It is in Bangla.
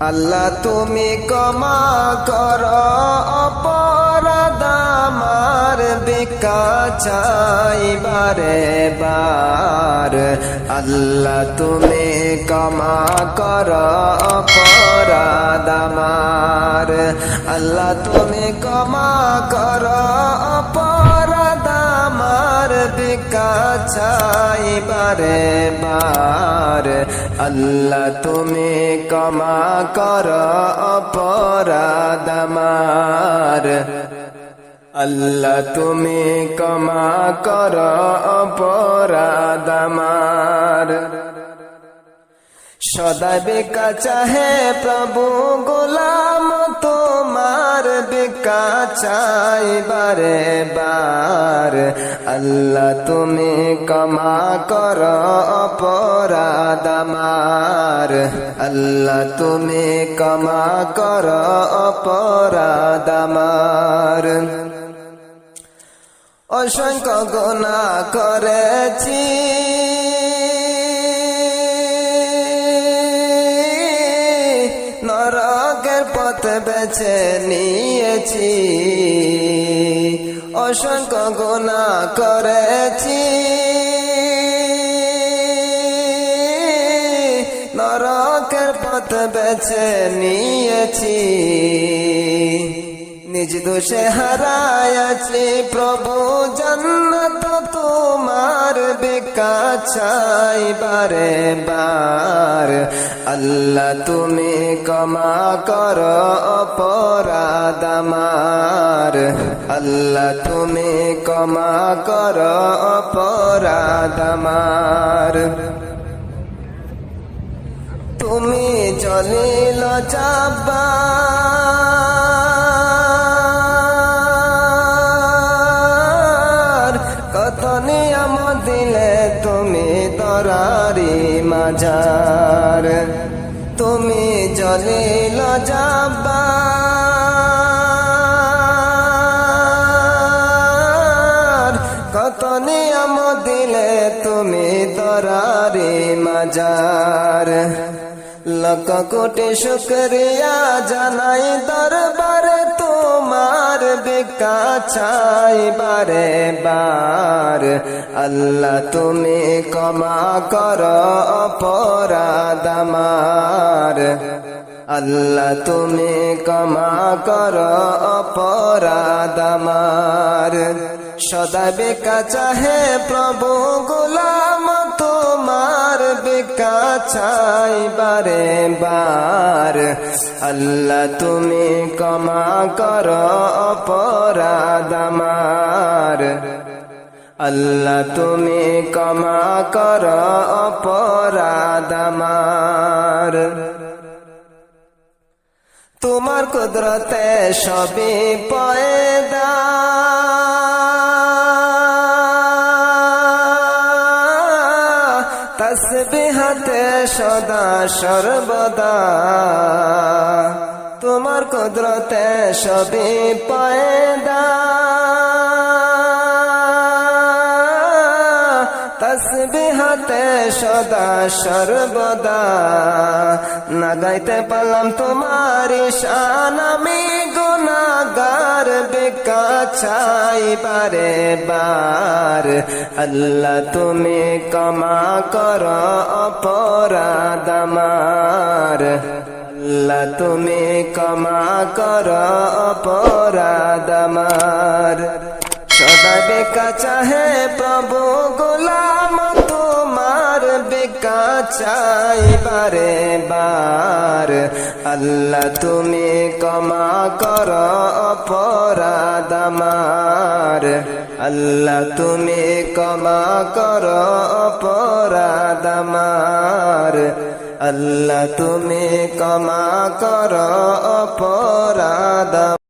আল্লাহ তুমি ক্ষমা করো অপরাধ আমার, ভিক্ষা চাই বারে বার। আল্লাহ তুমি ক্ষমা করো অপরাধ আমার, আল্লাহ তুমি ক্ষমা করো অপরাধ আমার, ভিক্ষা চাই বারে বার। আল্লাহ তুমি ক্ষমা করো অপরাধ আমার, আল্লাহ তুমি ক্ষমা করো অপরাধ আমার। সদা ভিক্ষা চাহে প্রভু গোলাম তোমার, ভিক্ষা চাই বারে বার। আল্লাহ তুমি ক্ষমা করো অপরাধ আমার, আল্লাহ তুমি ক্ষমা করো অপরাধ আমার। অসংখ্য গুনাহ করেছি, নরকের পথ বেছে নিয়েছি। অসংখ্য গুনাহ করেছি, নরকের পথ বেছে নিয়েছি। নিজ দোষে হারায়াছি প্রভু জান্নাত তোমার, ভিক্ষা চাই বারে বার। আল্লাহ তুমি ক্ষমা করো অপরাধ আমার, আল্লাহ তুমি ক্ষমা করো অপরাধ আমার। তুমি জলিল জব্বার, কত নিয়ামত দিলে তুমি তরারি মাঝার। তুমি জলিল জব্বার, কত নিয়ামত দিলে তুমি তরারি মাঝার। লক্ষ কোটি শুকরিয়া জানাই দরবারে তোমার, ভিক্ষা চাই বারে বার। আল্লাহ তুমি ক্ষমা করো অপরাধ আমার, আল্লাহ তুমি ক্ষমা করো অপরাধ আমার। সদা ভিক্ষা চাহে প্রভু গোলাম তোমার, ভিক্ষা চাই বারে বার। আল্লাহ তুমি ক্ষমা করো অপরাধ আমার, আল্লাহ তুমি ক্ষমা করো অপরাধ আমার। তোমার কুদরতে সবই পয়দা, তসবিহাতে সদা সর্বদা। তোমার কুদরতে সবই পয়দা, তসবিহাতে সদা সর্বদা। না গাইতে পারলাম তোমারি শান, আমি গুনাহগার, ভিক্ষা চাই বারে বার। আল্লাহ তুমি ক্ষমা করো অপরাধ আমার, আল্লাহ তুমি ক্ষমা করো অপরাধ আমার। সদা ভিক্ষা চাহে প্রভু গোলাম তোমার, ভিক্ষা চাই বারে বার। আল্লাহ তুমি ক্ষমা করো অপরাধ আমার, আল্লাহ তুমি ক্ষমা করো অপরাধ আমার, আল্লাহ তুমি ক্ষমা করো অপরাধ।